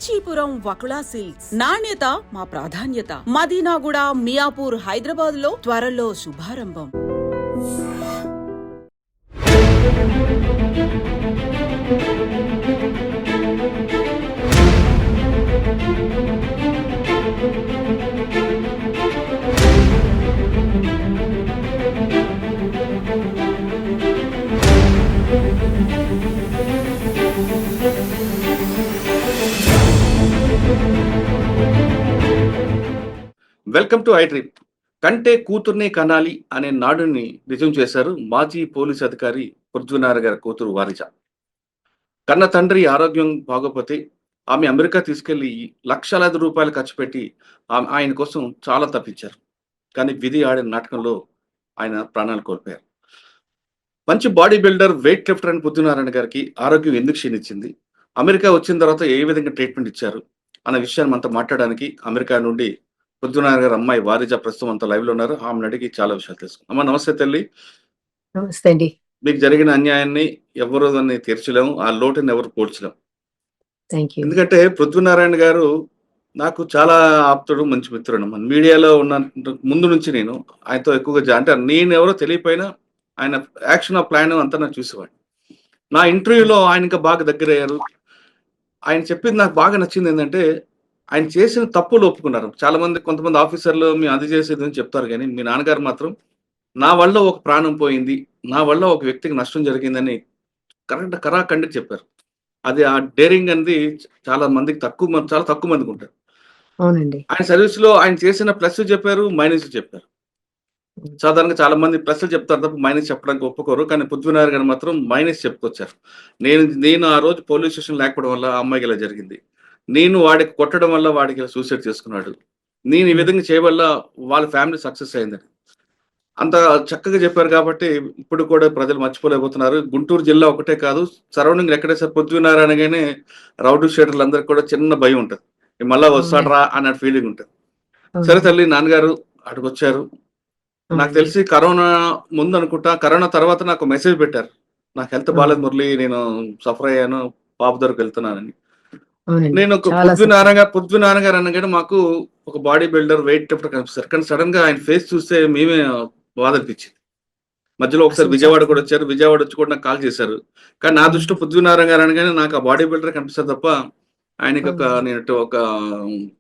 Kanchipuram Vakula silks నాణ్యత మా ప్రాధాన్యత. మదీనాగూడ, మియాపూర్, హైదరాబాద్ లో త్వరలో శుభారంభం. Welcome to I dream. కంటే కూతుర్నే కనాలి అనే నాడుని నిజం చేశారు మాజీ పోలీస్ అధికారి పృథ్వీనారాయణ గారి కూతురు వారిజ. కన్న తండ్రి ఆరోగ్యం బాగోపోతే ఆమె అమెరికా తీసుకెళ్లి లక్షలాది రూపాయలు ఖర్చు పెట్టి ఆయన కోసం చాలా తప్పించారు. కానీ విధి ఆడిన నాటకంలో ఆయన ప్రాణాలు కోల్పోయారు. మంచి బాడీ బిల్డర్, వెయిట్ లిఫ్టర్ అని పృథ్వీనారాయణ గారికి ఆరోగ్యం ఎందుకు క్షీణించింది, అమెరికా వచ్చిన తర్వాత ఏ విధంగా ట్రీట్మెంట్ ఇచ్చారు అన్న విషయాన్ని మనతో మాట్లాడడానికి అమెరికా నుండి పృథ్వీనారాయణ గారి అమ్మాయి వారిజ ప్రస్తుతం అంతా లైవ్ లో ఉన్నారు. ఆమెను అడిగి చాలా విషయాలు తెలుసుకున్నాం. అమ్మ నమస్తే తల్లి. నమస్తే అండి. మీకు జరిగిన అన్యాయాన్ని ఎవరు దాన్ని తీర్చలేము, ఆ లోటుని ఎవరు పోడ్చలేము. ఎందుకంటే పృథ్వీనారాయణ గారు నాకు చాలా ఆప్తుడు, మంచి మిత్రుడు. మన మీడియాలో ఉన్న ముందు నుంచి నేను ఆయనతో ఎక్కువగా అంటే నేను ఎవరో తెలియపోయినా ఆయన యాక్షన్ ఆఫ్ ప్లాన్ అంతా నాకు చూసేవాడిని. నా ఇంటర్వ్యూలో ఆయన ఇంకా బాగా దగ్గర అయ్యారు. ఆయన చెప్పింది నాకు బాగా నచ్చింది ఏంటంటే ఆయన చేసిన తప్పులు ఒప్పుకున్నారు. చాలా మంది కొంతమంది ఆఫీసర్లు మేము అది చేసేది అని చెప్తారు, కానీ మీ నాన్నగారు మాత్రం నా వల్ల ఒక ప్రాణం పోయింది, నా వల్ల ఒక వ్యక్తికి నష్టం జరిగిందని కరాఖండిగా చెప్పారు. అది ఆ డేరింగ్ అనేది చాలా మందికి చాలా తక్కువ మందికి ఉంటారు. అవునండి. ఆయన సర్వీస్ లో ఆయన చేసిన ప్లస్ చెప్పారు, మైనస్ చెప్పారు. సాధారణంగా చాలా మంది ప్లస్ చెప్తారు తప్ప మైనస్ చెప్పడానికి ఒప్పుకోరు. కానీ పృథ్వీనారాయణ గారు మాత్రం మైనస్ చెప్పుకొచ్చారు. నేను ఆ రోజు పోలీస్ స్టేషన్ లేకపోవడం వల్ల ఆ అమ్మాయికి ఇలా జరిగింది, నేను వాడికి కొట్టడం వల్ల వాడికి సూసైడ్ చేసుకున్నాడు, నేను ఈ విధంగా చేయవల్ల వాళ్ళ ఫ్యామిలీ సక్సెస్ అయిందని అంత చక్కగా చెప్పారు. కాబట్టి ఇప్పుడు కూడా ప్రజలు మర్చిపోలేకపోతున్నారు. గుంటూరు జిల్లా ఒకటే కాదు, సరౌండింగ్ ఎక్కడే సార్ పృథ్వీనారాయణ గానే రౌడీ షీటర్లు అందరికి కూడా చిన్న భయం ఉంటుంది, మళ్ళా వస్తాడరా అన్న ఫీలింగ్ ఉంటుంది. సరే తల్లి, నాన్నగారు అటుకు వచ్చారు. నాకు తెలిసి కరోనా ముందు అనుకుంటా, కరోనా తర్వాత నాకు మెసేజ్ పెట్టారు, నాకు హెల్త్ బాగాలేదు మురళి, నేను సఫర్ అయ్యాను, పాప దగ్గరకు వెళ్తున్నానని. నేను పృథ్వీనారాయణ గారు అనగానే మాకు ఒక బాడీ బిల్డర్, వెయిట్ లిఫ్టర్ కనిపిస్తారు. కానీ సడన్ గా ఆయన ఫేస్ చూస్తే మేమే బాధ అనిపించింది. మధ్యలో ఒకసారి విజయవాడ కూడా వచ్చారు, విజయవాడ వచ్చి కూడా నాకు కాల్ చేశారు. కానీ నా దృష్టిలో పృథ్వీనారాయణ గారు అనగానే నాకు ఆ బాడీ బిల్డర్ కనిపిస్తారు తప్ప ఆయనకి నేను ఒక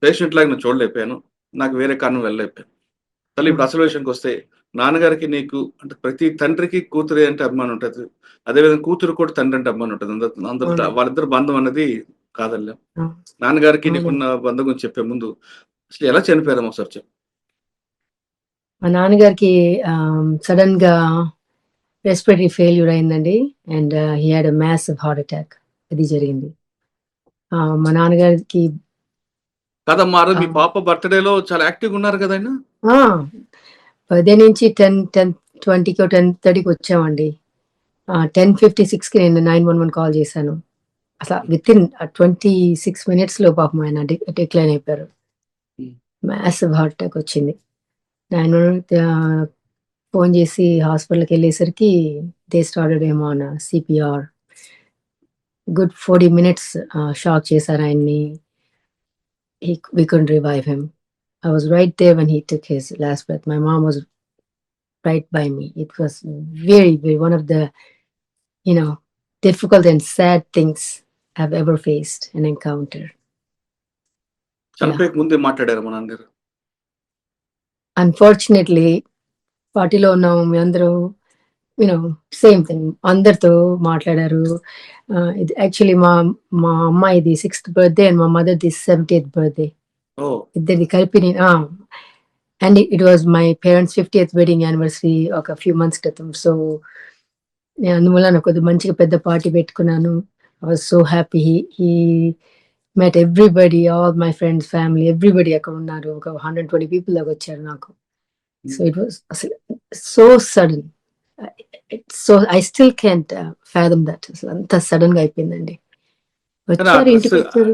పేషెంట్ లాగా నేను చూడలేకపోయాను. నాకు వేరే కారణం వెళ్ళలేకపోయాను. తల్లి, ఇప్పుడు అసలు విషయానికి వస్తే, నాన్నగారికి నీకు అంటే ప్రతి తండ్రికి కూతురు అంటే అభిమానం ఉంటుంది, అదేవిధంగా కూతురు కూడా తండ్రి అంటే అభిమానం ఉంటుంది. అందరూ వాళ్ళిద్దరు బంధం అనేది కాదల్లా. నాన్నగారికి నీకున్న బంధం గురించి చెప్పే ముందు అసలు ఎలా చనిపోయారు ఒకసారి చెప్పు. మా నాన్నగారికి సడన్ గా రెస్పిరేటరీ ఫెయిల్యూర్ అయిందండి, and he had a massive heart attack. అది జరిగింది. మా నాన్నగారికి కదమ్మా, మీ పాప బర్త్డేలో చాలా యాక్టివ్ ఉన్నారు కదా ఆయన. బర్త్డే నుంచి 10:20కి 10:30కి వచ్చామండి. 10:56కి నేను 911 కాల్ చేశాను. అసలు విత్ ఇన్ 26 minutes లో పాపం ఆయన డిక్లైన్ అయిపోయారు. మ్యాసివ్ హార్ట్ అటాక్ వచ్చింది. 911 ఫోన్ చేసి హాస్పిటల్కి వెళ్ళేసరికి దే స్టార్టెడ్ ఏమో on CPR. Good 40 minutes shock చేశారు ఆయన్ని. We couldn't revive him. I was right there when he took his last breath. My mom was right by me. It was very, very one of the, difficult and sad things I've ever faced and encountered. చనిపోయే ముందే మాట్లాడారు మా నాన్నగారు. Unfortunately, పార్టీలో ఉన్నాం మీ అందరూ, same thing, అందరితో మాట్లాడారు. ఇది యాక్చువల్లీ మా అమ్మాయిది 6th birthday అండ్ మా మదర్ది 70th birthday. ఇద్దరిది కలిపి and it was my parents 50th wedding anniversary ఒక ఫ్యూ మంత్స్ క్రితం. సో నేను అందువల్ల నాకు కొద్దిగా మంచిగా పెద్ద పార్టీ పెట్టుకున్నాను. I was so happy. He met everybody, all my friends, family, everybody అక్కడ ఉన్నారు. ఒక 120 people దాకా వచ్చారు నాకు. So it was so sudden. So I still can't fathom that. అసలు అంత సడన్ గా అయిపోయిందండి. వచ్చారు, ఇంటికి వచ్చారు,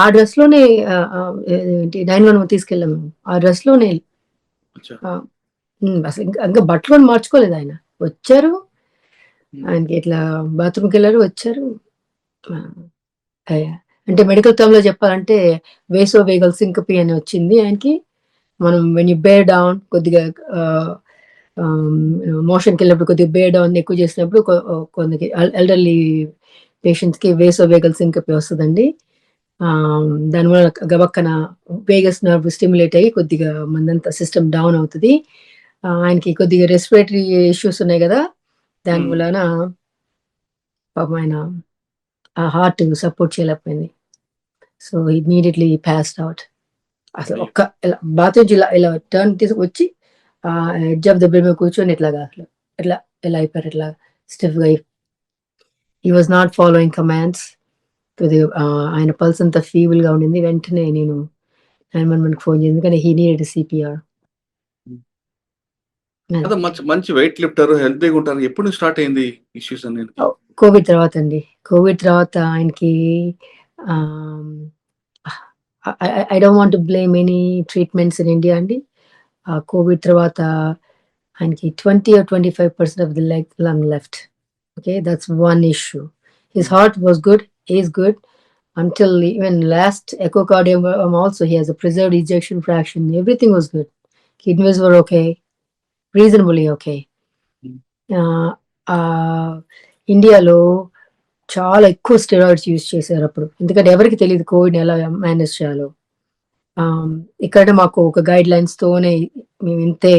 ఆ డ్రెస్ లోనే 911 తీసుకెళ్ళాము. ఆ డ్రెస్ లోనే అసలు ఇంకా బట్టలు మార్చుకోలేదు ఆయన. వచ్చారు, ఆయనకి ఇట్లా బాత్రూమ్కి వెళ్ళారు, వచ్చారు. ఆ, అయ్యా. అంటే మెడికల్ టర్మ్ లో చెప్పాలంటే వేసో వేగల్ సింకపీ అని వచ్చింది ఆయనకి. మనం వెన్ యూ బేర్ డౌన్ కొద్దిగా మోషన్కి వెళ్ళినప్పుడు కొద్దిగా బేర్ డౌన్ ఎక్కువ చేసినప్పుడు కొందరికి ఎల్డర్లీ పేషెంట్స్ కి వేసో వేగల్ సింకపీ వస్తుందండి. దానివల్ల గబక్కన వేగస్ నర్వ్ స్టిమ్యులేట్ అయ్యి కొద్దిగా మందంతా సిస్టమ్ డౌన్ అవుతుంది. ఆయనకి కొద్దిగా రెస్పిరేటరీ ఇష్యూస్ ఉన్నాయి కదా, దాని వలన పాపం ఆయన ఆ హార్ట్ సపోర్ట్ చేయలేకపోయింది. So immediately passed out. అసలు అయ్యో. ఒక్క ఇలా బాత్రూమ్ ఇలా ఇలా టర్న్ తీసుకొచ్చి ఆ ఎడ్జ్ ఆఫ్ ద బెడ్ మీద కూర్చొని ఇట్లాగా అసలు ఇట్లా ఇలా అయిపోయారు, ఇట్లా స్టిఫ్ గా. He was not following commands. ఆయన పల్స్ అంతా ఫీబుల్ గా ఉండింది. వెంటనే నేను 911 ఫోన్ చేసింది, కానీ హీ నీడెడ్ సిపిఆర్. అదే మంచి మంచి వెయిట్ లిఫ్టర్, హెల్తీగా ఉంటారు. ఎప్పుడు స్టార్ట్ అయింది ఇష్యూస్ అనేది? కోవిడ్ తర్వాత అండి. కోవిడ్ తర్వాత ఆయనకి I don't want to blame any treatments in India అండి. కోవిడ్ తర్వాత ఆయనకి 20 or 25% of the lung left. Okay, that's one issue. His heart was good, is good, until even last echocardiogram also he has a preserved ejection fraction. Everything was good. Kidneys were okay, reasonably okay. ఇండియాలో చాలా ఎక్కువ steroids use చేశారు అప్పుడు, ఎందుకంటే ఎవరికి తెలియదు Covid ఎలా manage చేయాలో. ఇక్కడ మాకు ఒక గైడ్ లైన్స్ తోనే మేము ఇంతే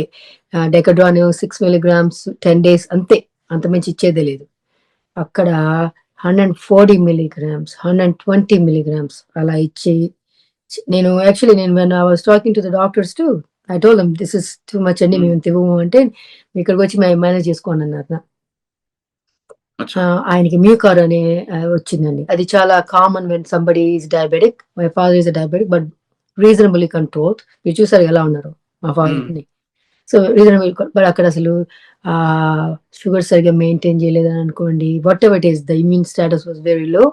డెకడ్రాన్ 6 milligrams 10 days అంతే, అంతమించి ఇచ్చేదే లేదు. అక్కడ 140 milligrams 120 milligrams అలా ఇచ్చి, నేను actually when I was talking to the doctors too, I told them this is too much అండి, మేము ఇవ్వము అంటే ఇక్కడికి వచ్చి మేము మేనేజ్ చేసుకోండి అన్నారు. ఆయనకి మ్యూకార్ అనే వచ్చిందండి. అది చాలా common when somebody is diabetic. My father is diabetic but reasonably controlled. మీరు చూసారు ఎలా ఉన్నారు మా ఫాదర్ ని. సో రీజనబుల్, బట్ అక్కడ అసలు షుగర్ సరిగ్గా మెయింటైన్ చేయలేదని అనుకోండి, what ever it is, the immune status was very low.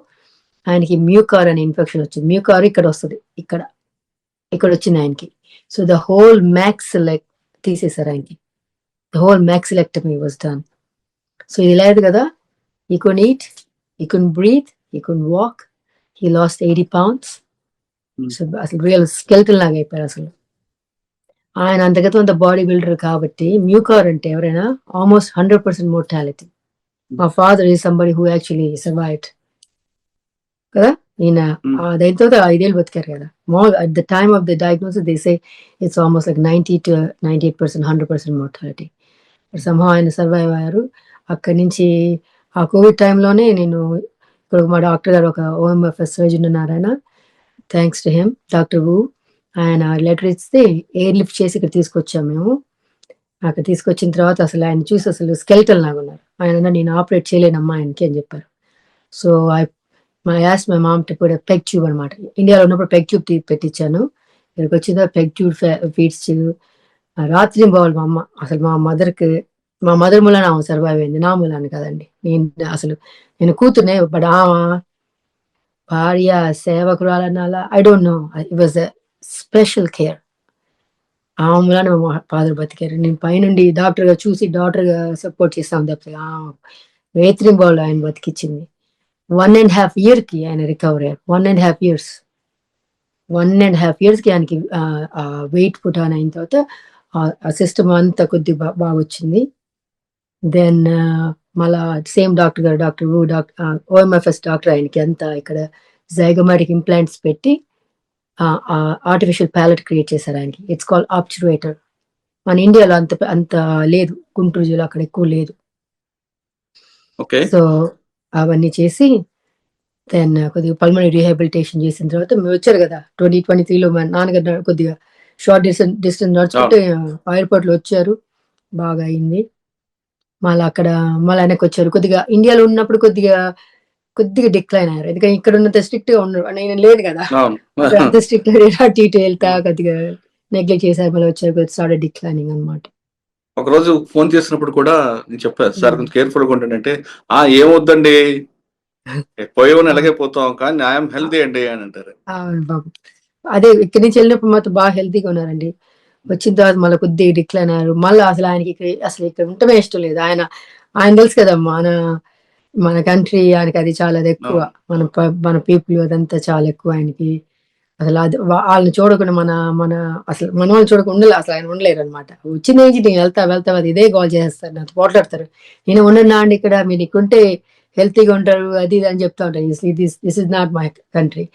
ఆయనకి మ్యూకార్ అనే ఇన్ఫెక్షన్ వచ్చింది. మ్యూకార్ ఇక్కడ వస్తుంది, ఇక్కడ వచ్చింది ఆయనకి. సో ద హోల్ మ్యాక్సిలెక్ తీసేశారు ఆయనకి. The whole maxillectomy was done. So ఇది లేదు కదా, he couldn't eat, he couldn't breathe, he couldn't walk, he lost 80 pounds. So అసలు రియల్ స్కెల్టన్ లాగా అయిపోయారు అసలు. ఆయన అంతగతం అంత బాడీ బిల్డర్ కాబట్టి మ్యూకార్ అంటే ఎవరైనా ఆల్మోస్ట్ 100% మోర్టాలిటీ. మా father is somebody who actually survived కదా. ఈయన దాని తర్వాత 5 years బతికారు కదా. At the time of the diagnosis they say it's almost like 90 to 98% 100% mortality. Somehow ఆయన సర్వైవ్ అయ్యారు. అక్కడి నుంచి ఆ కోవిడ్ టైంలోనే నేను ఇప్పుడు మా డాక్టర్ గారు ఒక OMFS సర్జన్ ఉన్నారు, ఆయన థ్యాంక్స్ టు హిమ్, డాక్టర్ వు. ఆయన లెటర్ ఇస్తే ఎయిర్ లిఫ్ట్ చేసి ఇక్కడ తీసుకొచ్చాము మేము. అక్కడ తీసుకొచ్చిన తర్వాత అసలు ఆయన చూసి అసలు స్కెల్టన్ లాగా ఉన్నారు. ఆయన నేను ఆపరేట్ చేయలేనమ్మా ఆయనకి అని చెప్పారు. So I asked my mom to put a peg tube అనమాట. ఇండియాలో ఉన్నప్పుడు పెగ్ ట్యూబ్ పెట్టించాను. ఇక్కడికి వచ్చిన పెగ్ ట్యూబ్ ఫీడ్స్ రాత్రి బావాలి మా అమ్మ. అసలు మా మదర్ మూలాన ఆమె సర్వైవ్ అయింది, నా మూలాన్ని కదండి. నేను కూతుర్నే, బట్ ఆమె భార్య సేవకురాలన్నాలా, I don't know, it was a special care. ఆమె మూలాన మా ఫాదర్ బతికారు. నేను పైనుండి డాక్టర్ గా చూసి డాక్టర్ గా సపోర్ట్ చేస్తాను తప్ప వేత్రి బాల్ ఆయన బతికిచ్చింది. 1.5 years కి ఆయన రికవర్ అయ్యారు. 1.5 years 1.5 years కి ఆయనకి వెయిట్ పుట్ ఆన్ అయిన తర్వాత ఆ సిస్టమ్ అంతా కొద్దిగా బాగా వచ్చింది. దెన్ మళ్ళా సేమ్ డాక్టర్ గారు, డాక్టర్ OMFS డాక్టర్, ఆయనకి అంతా ఇక్కడ జైగోమాటిక్ ఇంప్లాంట్స్ పెట్టి ఆర్టిఫిషియల్ ప్యాలెట్ క్రియేట్ చేశారు ఆయనకి. It's called obturator. మన ఇండియాలో అంత లేదు, గుంటూరు జిల్లా అక్కడ ఎక్కువ లేదు. సో అవన్నీ చేసి దెన్ కొద్దిగా పల్మనరీ రీహాబిలిటేషన్ చేసిన తర్వాత మేము వచ్చారు కదా 2023లో. మా నాన్నగారు కొద్దిగా షార్ట్ డిస్టెన్స్ నడుచుకుంటే ఎయిర్పోర్ట్ లో వచ్చారు, బాగా అయింది. మళ్ళీ వెనక్కి వచ్చారు. కొద్దిగా ఇండియాలో ఉన్నప్పుడు కొద్దిగా డిక్లైన్ అయ్యారు, ఎందుకంటే ఇక్కడ ఉన్నంత స్ట్రిక్ట్ గా ఉన్నారు. నేను లేదు కదా, అంత స్ట్రిక్ట్ అటు ఇటు వెళ్తా కొద్దిగా నెగ్లెక్ట్ చేశారు. మళ్ళీ వచ్చారు, కొద్దిగా స్టార్ట్ డిక్లైనింగ్ అనమాట. ఒక రోజు ఫోన్ చేసినప్పుడు కూడా నేను చెప్పాను, సార్ కొంచెం కేర్ఫుల్ గా ఉంటానంటే ఏమొద్దండి పోయేవని ఎలాగే పోతాం, కానీ ఐఎమ్ హెల్తీ అండి అని అంటారు. అవును బాబు, అదే ఇక్కడి నుంచి వెళ్ళినప్పుడు మాత్రం బాగా హెల్తీగా ఉన్నారండి. వచ్చిన తర్వాత మళ్ళీ కొద్దిగా డిక్లైన్ అయ్యారు. మళ్ళీ అసలు ఆయనకి అసలు ఇక్కడ ఉండటమే ఇష్టం లేదు. ఆయన తెలుసు కదా మన కంట్రీ ఆయనకి అది చాలా ఎక్కువ. మన పీపుల్ అదంతా చాలా ఎక్కువ ఆయనకి. అసలు అది వాళ్ళని చూడకుండా మన అసలు మన వాళ్ళని చూడకుండా అసలు ఆయన ఉండలేరు అనమాట. వచ్చిన ఏజ్ నేను వెళ్తా అది ఇదే గోల్ చేస్తారు, నాకు పోట్లాడతారు. నేను ఉండన్నా అండి ఇక్కడ, మీరు ఇక్కడుంటే హెల్తీగా ఉంటారు అది ఇది అని చెప్తా ఉంటాను. This is not my country.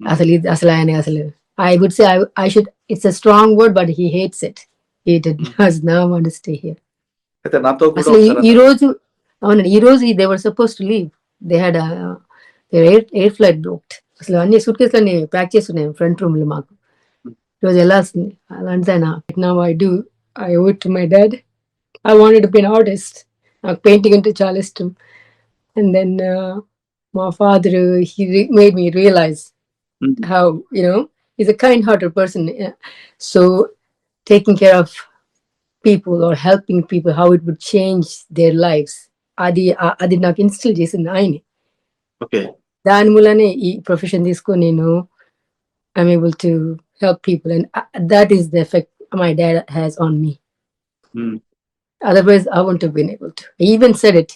అసలు ఆయన అసలు I would say I should, it's a strong word, but he hates it. He does not want to stay here. అయితే నాతో కూడా అసలు ఒకసారి ఈ రోజు అవునండి, ఈ రోజు they were suppose to leave, they had air flight booked. అసలు అన్ని సూట్ కేసులన్నీ ప్యాక్ చేసి ఉన్నాయి ఫ్రంట్ రూమ్ లో మాకు. ఈరోజు వెళ్ళాల్సింది. అలాంటి ఆయన now I owe to my dad. I wanted to be an artist. నాకు పెయింటింగ్ అంటే చాలా ఇష్టం. అండ్ దెన్ మా father made me realise how he's a kind-hearted person. So taking care of people or helping people, how it would change their lives, అది నాకు instil చేసింది ఆయన. Okay. దాని మూలనే ఈ ప్రొఫెషన్ తీసుకొని నేను I'm able to help people, and that is the effect my dad has on me. Otherwise I won't have been able to. Even said it.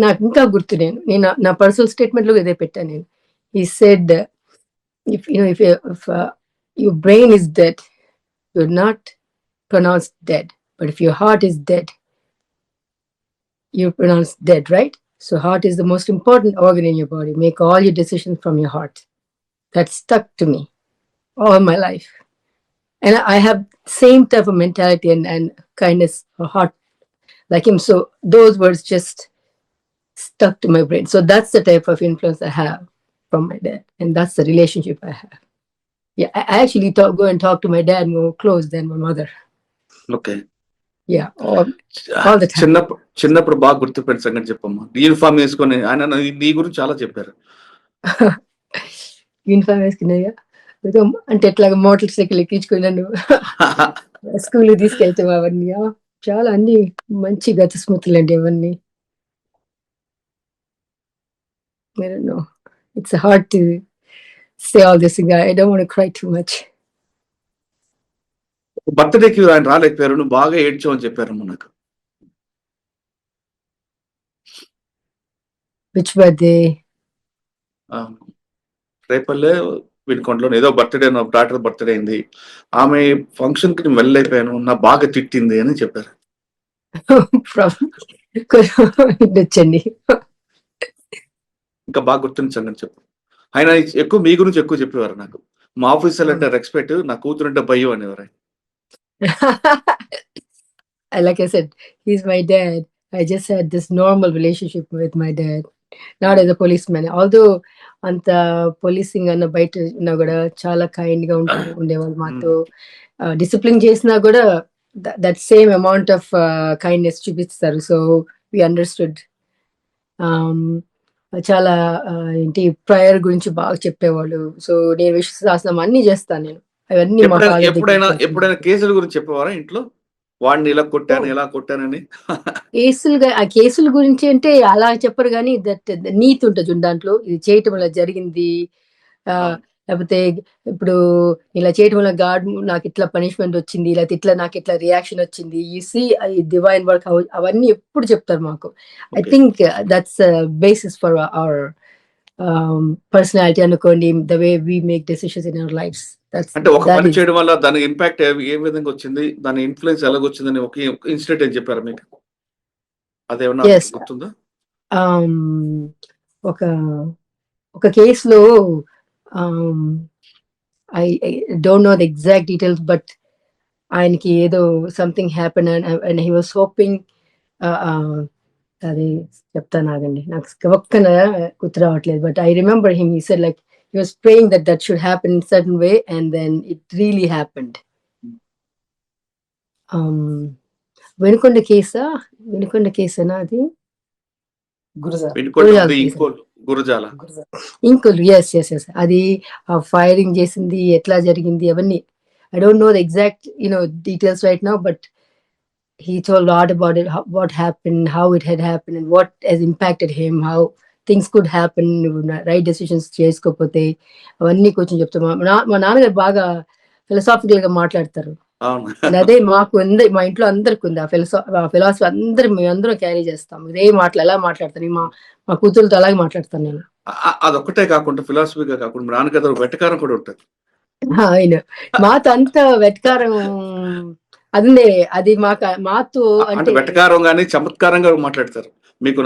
నాకు ఇంకా గుర్తు, నేను నా పర్సనల్ స్టేట్మెంట్ లో ఇదే పెట్టాను నేను. He said, if your brain is dead, you're not pronounced dead, but if your heart is dead, you're pronounced dead, right? So heart is the most important organ in your body. Make all your decisions from your heart. That stuck to me all my life, and I have same type of mentality and kindness or heart like him. So those words just stuck to my brain. So that's the type of influence I have from my dad, and that's the relationship I have. Yeah, I actually go and talk to my dad more close than my mother. Okay. Yeah, all the time. చిన్నప్పుడు బాగా గుర్తుపెట్టిన సంగతి చెప్పమ్మా. Uniform వేసుకొని ఆయన నీ గురించి చాలా చెప్పారు. యూనిఫామ్ వేసుకున్నాయా అంటే ఎట్లాగా మోటార్ సైకిల్ ఎక్కించుకుని నన్ను స్కూల్ తీసుకెళ్తాం. అవన్నీ చాలా అన్ని మంచి గత స్మృతులు అండి అవన్నీ. I don't know. It's hard to say all this thing. I don't want to cry too much. బర్త్డేకి ఆయన రాలేకపోయారు, నువ్వు బాగా ఏడ్చావు అని చెప్పారమ్మా నాకు. Which birthday? రేపల్లే వినుకొండలో ఏదో బర్త్డే, నా డాటర్ బర్త్డే అయింది, ఆమె ఫంక్షన్ కి నేను వెళ్ళలేకపోయాను, నా బాగా తిట్టింది అని చెప్పారు. ఉండొచ్చండి. ఇంకా బాగా గుర్తున్న సంగతి చెప్పు. ఆయన ఎక్కువ మీ గురించి ఎక్కువ చెప్పేవారు నాకు. మా ఆఫీసర్ అంటే రెస్పెక్ట్, నా కూతురు అంటే భయం అనేవారు. Like I said, he's my dad. I just had this normal relationship with my dad, not as a policeman. Although అంత పోలీసింగ్ అన్న బయట ఉన్నా కూడా చాలా కైండ్ గా ఉండేవాళ్ళు మాతో. డిసిప్లిన్ చేసినా కూడా that same amount of kindness చూపిస్తారు. So we understood. చాలా ఏంటి ప్రేయర్ గురించి బాగా చెప్పేవాళ్ళు. సో నేను విశ్వాసం అన్ని చేస్తాను నేను. అవన్నీ ఎప్పుడైనా కేసుల గురించి చెప్పేవారా ఇంట్లో? వాడిని ఇలా కొట్టాను, ఎలా కొట్టానని. ఆ కేసుల గురించి అంటే అలా చెప్పరు కానీ దట్ నీతి ఉంటుంది దాంట్లో. ఇది చేయటం వల్ల జరిగింది, లేకపోతే ఇప్పుడు ఇలా చేయటం వల్ల గాడ్ నాకు ఇట్లా పనిష్మెంట్ వచ్చింది, లేకపోతే ఇట్లా నాకు ఇట్లా రియాక్షన్ వచ్చింది, ఈ సీ డివైన్ వర్క్, అవన్నీ ఎప్పుడు చెప్తారు మాకు. I think that's basis for our personality అనుకోండి, the way we make decisions in our lifes. అంటే ఒక పని చేయడం వల్ల దాని ఇంపాక్ట్ ఏ విధంగా వచ్చింది, దాని ఇన్ఫ్లుయెన్స్ ఎలాగొచ్చిందని ఒక ఇన్సిడెంట్ ఏం చెప్పారు మీకు? అదేమన్నా గుర్తుందా? ఒక కేసులో I don't know the exact details, but ఆయనకి ఏదో something happen and he was hoping, అది చెప్తాను ఆగండి, నాకు ఒక్కన గుర్తు రావట్లేదు, but I remember him. He said like he was praying that should happen in a certain way, and then it really happened. Venukonda కేసా అది? ఇంకోల్. yes. అది ఫైరింగ్ చేసింది ఎట్లా జరిగింది అవన్నీ I don't know the exact details right now, but he told a lot about it, what happened, how it had happened, and what has impacted him, how things could happen, right decisions చేసుకోకపోతే అవన్నీ కొంచెం చెప్తాం. మా నాన్నగారు బాగా philosophical గా మాట్లాడతారు. అవును. అదే మాకు ఉంది, మా ఇంట్లో అందరికి ఉంది ఆ ఫిలాసఫీ. మేమందరం క్యారీ చేస్తాం. ఇదే మాటలు ఎలా మాట్లాడతాను, మా కూతురుతో అలాగే మాట్లాడతాను నేను. అదొక్కటే కాకుండా ఫిలాసఫీగా కాకుండా మీ నాన్నగారు ఒక వెటకారం కూడా ఉంటుంది. ఆయన మాతో అంత వెటకారం అదే, అది మాతో అంటే అంటే వెటకారం గాని చమత్కారంగా మాట్లాడతారు. మీకు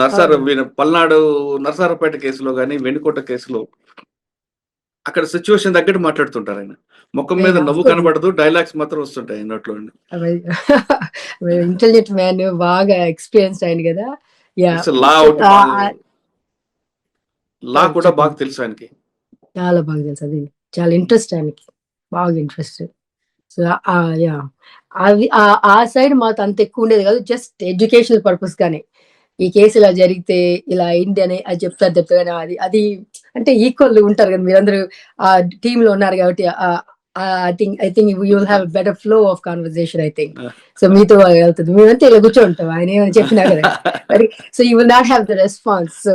పల్నాడు నరసరావుపేట కేసులో గాని, వెన్నుకోట కేసులో అక్కడ సిచ్యువేషన్ తగ్గట్టు మాట్లాడుతుంటారు ఆయన. ముఖం మీద నవ్వు కనబడదు, డైలాగ్స్ మాత్రం వస్తుంటాయి ఆయన నోట్లో నుండి. ఇంటెలిజెంట్ మ్యాన్, బాగా ఎక్స్పీరియన్స్డ్ ఆయన కదా. యా, లా కూడా బాగా తెలుసు ఆయనకి. చాలా బాగా తెలుసు. అది చాలా ఇంట్రెస్ట్ ఆయనకి, బాగా ఇంట్రెస్ట్. సో యా, అవి ఆ సైడ్ మాకు అంత ఎక్కువ ఉండేది కాదు, జస్ట్ ఎడ్యుకేషనల్ పర్పస్ గానే. ఈ కేసు ఇలా జరిగితే ఇలా అయింది అని అది చెప్తారు కానీ అది అంటే ఈక్వల్ ఉంటారు కదా మీరందరూ ఆ టీమ్ లో ఉన్నారు కాబట్టి. I think you will have better flow of conversation I think. So మీతో వెళ్తుంది, మేమంతా ఇలా కూర్చోంటాం ఆయన ఏమైనా చెప్పినా కదా మరి. So you will not have the response. So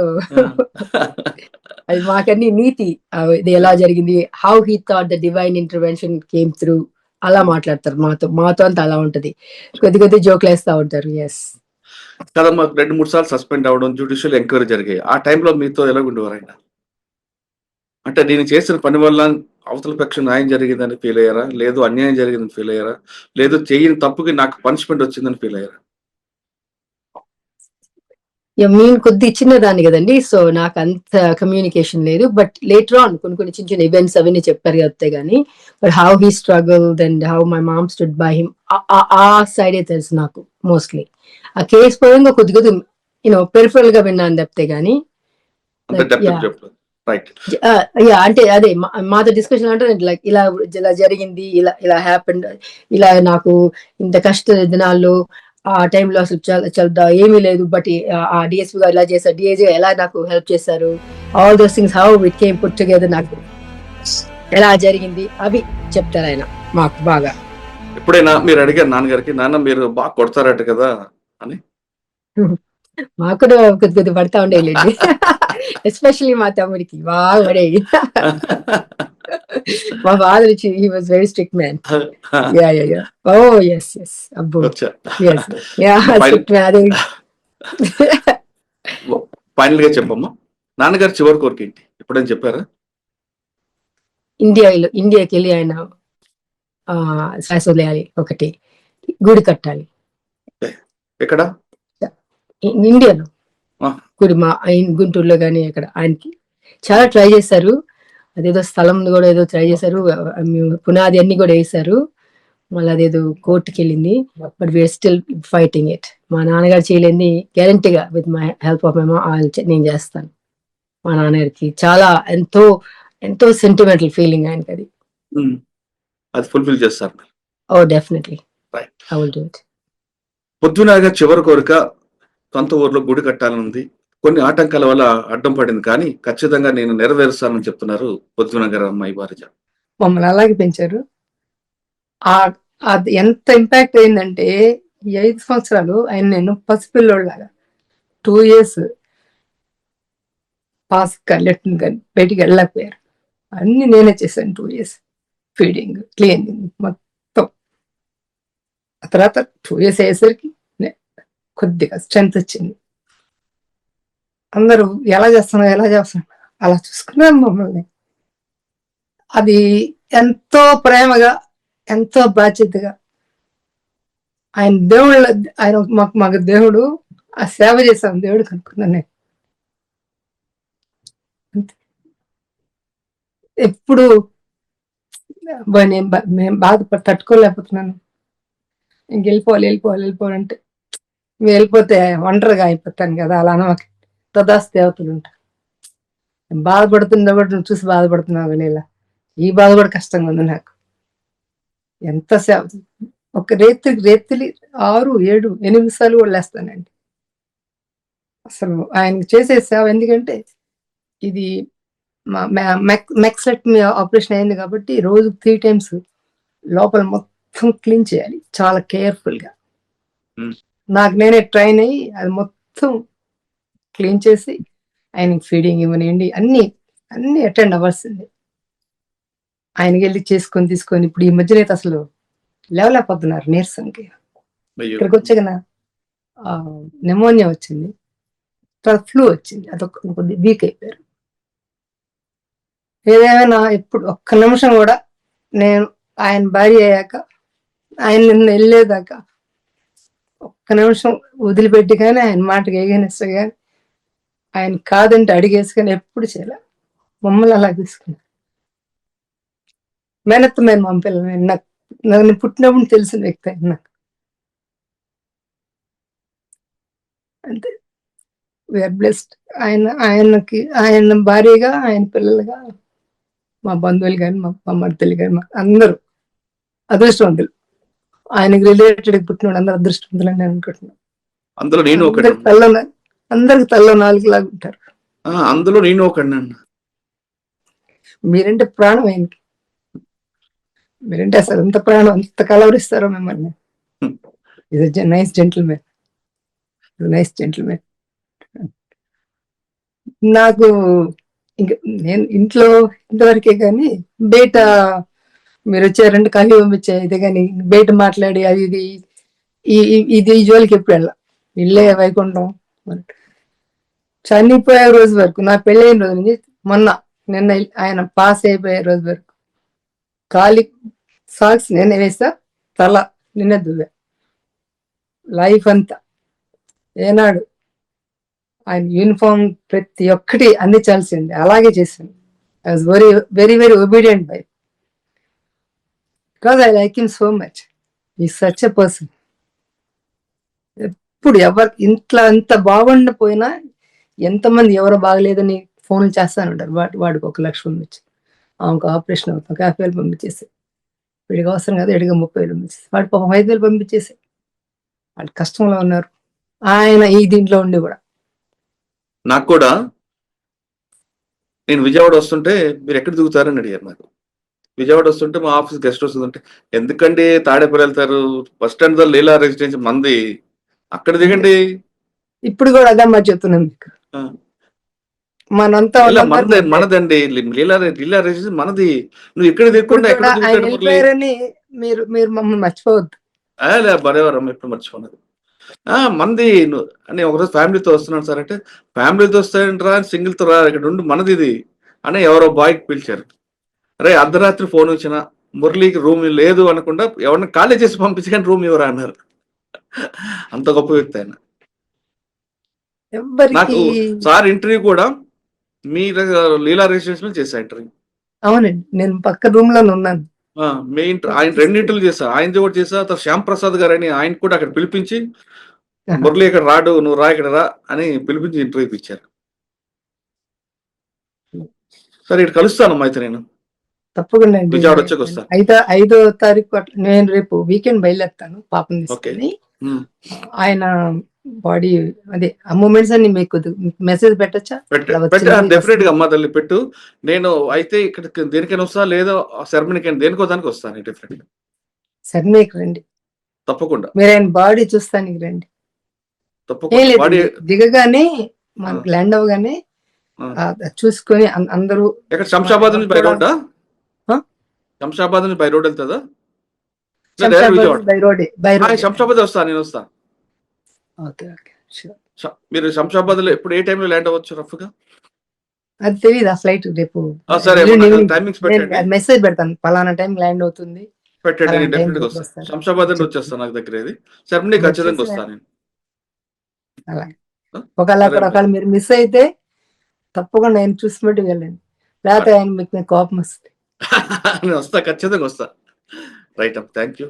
అది మాకన్నీ నీతి, ఇది ఎలా జరిగింది, how he thought the divine intervention came through, అలా మాట్లాడతారు మాతో అంతా అలా ఉంటది. కొద్ది జోకులు వేస్తా ఉంటారు. ఎస్ కదా, మాకు 2-3 సార్లు సస్పెండ్ అవ్వడం, జ్యుడిషియల్ ఎంక్వైరీ జరిగాయి. ఆ టైంలో మీతో ఎలా ఉండేవారు ఆయన? అంటే నేను చేసిన పని వల్ల అవతల పక్షం న్యాయం జరిగిందని ఫీల్ అయ్యారా? లేదు అన్యాయం జరిగిందని ఫీల్ అయ్యారా? లేదు చేయని తప్పుకి నాకు పనిష్మెంట్ వచ్చిందని ఫీల్ అయ్యారా? నేను కొద్ది చిన్నదాన్ని కదండి, సో నాకు అంత కమ్యూనికేషన్ లేదు. బట్ లేటర్ ఆన్ కొన్ని చిన్న ఈవెంట్స్ అవన్నీ చెప్పారు కదా గానీ, but how he struggle and how my mom stood by him, ఆ సైడే తెలుసు నాకు మోస్ట్లీ. ఆ కేసు పరంగా కొద్ది పెరిఫరల్ గా విన్నాను తప్పితే గానీ. అంటే అదే మాతో డిస్కషన్ అంటే లైక్ ఇలా జరిగింది, ఇలా హ్యాపెండ్, ఇలా నాకు ఇంత కష్ట దినాల్లో ఆ టైంలో అసలు చాలా ఏమీ లేదు. బట్ ఆ డిఎస్పీ గారు ఇలా చేశారు, డిఐజీ ఎలా నాకు హెల్ప్ చేశారు, all those things how it came put together, నాకు ఎలా జరిగింది అవి చెప్తారు ఆయన మాకు బాగా. ఎప్పుడైనా మీరు అడిగారు నాన్నగారికి, నాన్న మీరు బాగా కొడతారట కదా అని? మాకు కూడా కొద్ది పడతా ఉండేయండి, ఎస్పెషల్లీ మా తమ్ముడికి బాగా పడేవి. మా father he was very strict man. Oh yes అబ్బో, స్ట్రిక్ట్ మ్యాన్. ఫైనల్ గా చెప్పమ్మా, నాన్నగారు చివరి కోరిక ఏంటి ఎప్పుడైనా చెప్పారా? ఇండియాకి వెళ్ళి ఆయన శ్వాస వదిలేయాలి, ఒకటి గుడి కట్టాలి. ఎక్కడ? ఇండియాలో గుడి, మా గుంటూరులో కానీ అక్కడ. ఆయనకి చాలా ట్రై చేశారు, అదేదో స్థలం కూడా ఏదో ట్రై చేశారు, పునాది అన్ని కూడా వేశారు, మళ్ళీ అదేదో కోర్టుకి వెళ్ళింది. But we are still fighting it. మా నాన్నగారు చేయలేని గ్యారంటీగా with my help of my mom నేను చేస్తాను. మా నాన్నగారికి చాలా ఎంతో సెంటిమెంటల్ ఫీలింగ్ ఆయనకి అది. అది ఫుల్ఫిల్ చేస్తారు. Oh definitely I will do it. పొద్దునగా చివరి కోరిక సొంత ఊర్లో గుడి కట్టాలనుంది, కొన్ని ఆటంకాల వల్ల అడ్డం పడింది, కానీ ఖచ్చితంగా నేను నెరవేరుస్తానని చెప్తున్నారు పొద్దునగర్ అమ్మాయి భారజ. మమ్మల్ని అలాగే పెంచారు. అది ఎంత ఇంపాక్ట్ అయిందంటే, ఈ 5 సంవత్సరాలు ఆయన నేను పసిపిల్లోళ్ళలాగా 2 years పాస్ లెట్టిన కానీ బయటికి వెళ్ళలేకపోయారు. అన్ని నేనే చేశాను 2 years, ఫీడింగ్, క్లీనింగ్ మొత్తం. ఆ తర్వాత 2 years అయ్యేసరికి కొద్దిగా స్ట్రెంత్ వచ్చింది. అందరూ ఎలా చేస్తున్నా అలా చూసుకున్నాను మమ్మల్ని. అది ఎంతో ప్రేమగా, ఎంతో బాధ్యతగా ఆయన దేవుళ్ళ, ఆయన మాకు దేవుడు, ఆ సేవ చేశాను దేవుడు కనుక్కున్నాను నేను. ఎప్పుడు మేము తట్టుకోలేకపోతున్నాను, ఇంక వెళ్ళిపోవాలంటే వెళ్ళిపోతే ఒంటరిగా అయిపోతాను కదా, అలా అనమాక, తదాస్ దేవతలు ఉంటారు. బాధపడుతున్నా కూడా నువ్వు చూసి బాధపడుతున్నావు ఇలా, ఈ బాధ కూడా కష్టంగా ఉంది నాకు. ఎంత సేవ, ఒక రేత్రి 6, 7, 8 సార్లు కూడా లేస్తానండి. అసలు ఆయన చేసే సేవ, ఎందుకంటే ఇది మెక్సెక్టమీ ఆపరేషన్ అయింది కాబట్టి రోజు 3 times లోపల మొత్తం క్లీన్ చేయాలి చాలా కేర్ఫుల్ గా. నాకు నేనే ట్రైన్ అయ్యి అది మొత్తం క్లీన్ చేసి ఆయనకి ఫీడింగ్ ఇవ్వనివ్వండి, అన్ని అటెండ్ అవ్వాల్సింది. ఆయనకి వెళ్ళి తీసుకొని ఇప్పుడు ఈ మధ్యన అయితే అసలు లేవలేకపోతున్నారు నీరసంకి. అయ్యో. ఇక్కడికి వచ్చాక నెమోనియా వచ్చింది, తర్వాత ఫ్లూ వచ్చింది, అదొక కొద్ది వీక్ అయిపోయారు. ఏదేమైనా ఇప్పుడు ఒక్క నిమిషం కూడా నేను ఆయన భార్య అయ్యాక, ఆయన నిన్న వెళ్ళేదాకా ఒక్క నిమిషం వదిలిపెట్టి కానీ ఆయన మాటకి ఎగనిస్తా కానీ ఆయన కాదంటే అడిగేసి కానీ ఎప్పుడు చేయలే. మమ్మల్ని అలా తీసుకున్నారు. మేనత్తమైన మా పిల్లలు నాకు పుట్టినప్పుడు తెలిసిన వ్యక్తి ఆయన నాకు. అంతే, వీఆర్ బ్లెస్డ్. ఆయన భార్యగా, ఆయన పిల్లలుగా, మా బంధువులు కానీ, మా మర్దలు కానీ, అందరూ అదృష్టవంతులు. ఆయనకి రిలేటెడ్ పుట్టినోడు అందరూ అదృష్టవంతులు అని నేను అనుకుంటున్నాను. అందులో నేను ఒకటి, అందరికి తల్లో 4 లాగా ఉంటారు. అందులో నేను ఒకటి అన్న. మీరంటే ప్రాణం ఆయనకి. మీరంటే అసలు ఎంత ప్రాణం, అంత కలవరిస్తారో మిమ్మల్ని. ఇది నైస్ జెంటిల్మెన్, నైస్ జెంటిల్మెన్. నాకు ఇంకా నేను ఇంట్లో ఇంతవరకే కానీ బయట మీరు వచ్చారంటే కాఫీ పంపించే ఇది కానీ బయట మాట్లాడి అది ఇది ఈ జోలికి ఎప్పుడు వెళ్ళా. ఇల్లే వైకుంఠం. చనిపోయే రోజు వరకు, నా పెళ్ళైన రోజు నుంచి నిన్న ఆయన పాస్ అయిపోయే రోజు వరకు ఖాళీ సాక్స్ నేనే వేస్తా, తల నిన్నే దువ్వా. లైఫ్ అంతా ఏనాడు ఆయన యూనిఫామ్ ప్రతి ఒక్కటి అందించాల్సింది, అలాగే చేశాను. I was very very very obedient by, because I like him so much. ఈ సచ్ ఎ పర్సన్. ఎప్పుడు ఇంట్లో అంత బాగుండిపోయినా ఎంతమంది ఎవరో బాగలేదని ఫోన్లు చేస్తాను ఉంటారు. వాడికి 1 లక్ష పంపించి, ఆమెకు ఆపరేషన్ అవుతాం 50,000 పంపించేసి, వీడికి అవసరం కదా ఎడిగా 30,000 పంపించేసి, వాడి పాపం 5,000 పంపించేసి, వాళ్ళు కష్టంలో ఉన్నారు. ఆయన ఈ దీంట్లో ఉండి కూడా నాకు కూడా, నేను విజయవాడ వస్తుంటే మీరు ఎక్కడ దిగుతారని అడిగారు నాకు. విజయవాడ వస్తుంటే మా ఆఫీస్ గెస్ట్ హౌస్ ఉంటే, ఎందుకండి తాడేపల్లి వెళ్తారు, బస్ స్టాండ్ లో లీలా రెసిడెన్సీ మంది, అక్కడ దిగండి. ఇప్పుడు కూడా అదే మాట చెప్తున్నాను మీకు. మనంతా మనదండి లీలా రెసిడెన్సీ మనది. నువ్వు ఇక్కడ దిగకుండా ఎక్కడ దిగుతాడు? మీరు మమ్మల్ని మర్చిపోవద్దు. బరేవారం ఎప్పుడు మర్చిపోలేదు. మంది అని ఒకరోజు ఫ్యామిలీతో వస్తున్నాను సార్ అంటే, ఫ్యామిలీతో వస్తాయంటే రా, సింగిల్తో రా, ఇక్కడ ఉండి మనది ఇది అని ఎవరో బాయ్కి పిలిచారు. అరే అర్ధరాత్రి ఫోన్ వచ్చిన మురళికి రూమ్ లేదు అనకుండా ఎవరిని ఖాళీ చేసి పంపించి కానీ రూమ్ ఎవరా అన్నారు. అంత గొప్ప వ్యక్తి ఆయన. నాకు సార్ ఇంటర్వ్యూ కూడా మీ లీలా రెసిడెన్సీ చేశా ఇంటర్వ్యూ. అవునండి, నేను పక్క రూమ్ లో ఉన్నాను. ఆయన 2 ఇంటర్వ్యూలు చేశా, ఆయనది కూడా చేశా. శ్యామ్ ప్రసాద్ గారు అని ఆయన కూడా అక్కడ పిలిపించి, మురళి ఇక్కడ రాడు, నువ్వు రా ఇక్కడ రా అని పిలిపించి ఇంటర్వ్యూ ఇచ్చారు. సరే ఇక్కడ కలుస్తాను అయితే నేను తప్పకుండా విజయవాడ వచ్చాక వస్తాను. 5వ తారీఖు నేను రేపు వీకెండ్ బయలుదేరుతాను పాపం తీసుకొని. ఆయన బాడీ అదే ఆ మూమెంట్స్ అన్ని మీకు మెసేజ్ పెట్టచ్చా? డెఫినెట్ గా అమ్మా తల్లి పెట్టు. నేను అయితే ఇక్కడ దేనికైనా వస్తా, లేదా సెరమనీకైనా దేనికో దానికి వస్తాను. డెఫినెట్ గా సెరమనీకి రండి తప్పకుండా. మీరు ఆయన బాడీ చూస్తానికి రండి. తప్పకుండా దిగగానే మనకు ల్యాండ్ అవగానే చూసుకొని అందరూ. ఎక్కడ శంషాబాద్ నుంచి బై రోడ్డా? శంషాబాద్ నుంచి బై రోడ్ వెళ్తుందా? శంషాబాద్ వస్తా, నేను వస్తా. మీరు శంషాబాద్ లో ఎప్పుడు ఏ టైంలో ల్యాండ్ అవ్వచ్చు రఫ్ గా? అది తెలియదు. ఆ ఫ్లైట్ రేపు మెసేజ్ పెడతాను, పలానా టైం ల్యాండ్ అవుతుంది పెట్టండి. నేను డెఫినెట్ గా వస్తాను. శంషాబాద్ నుండి వచ్చేస్తాను, నాకు దగ్గర ఇది సెరమనీ ఖచ్చితంగా వస్తాను నేను. ఒకవేళ మీరు మిస్ అయితే తప్పకుండా ఆయన చూసినట్టు వెళ్ళండి, లేకపోతే ఆయన మీకు కోపం వస్తుంది. నేను వస్తా, ఖచ్చితంగా వస్తా. Right up, thank you.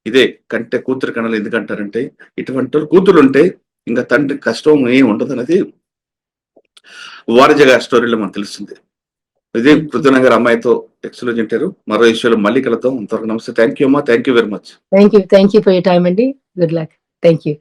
ఇదే కంటే కూతురు కనాలి. ఎందుకంటారంటే ఇటువంటి కూతురు ఉంటే ఇంకా తండ్రి కష్టం ఏమి ఉండదు అనేది వారిజ గారి స్టోరీలో మనకు తెలుస్తుంది. ఇది పృథ్వీనగర్ అమ్మాయితో ఎక్స్క్లూజ్ ఇంటారు. మరో విషయంలో మళ్ళీ కలుద్దాం. అంతవరకు నమస్తే. థ్యాంక్ యూ అమ్మా, thank you very much. Thank you for your time అండి. Good luck. Thank you.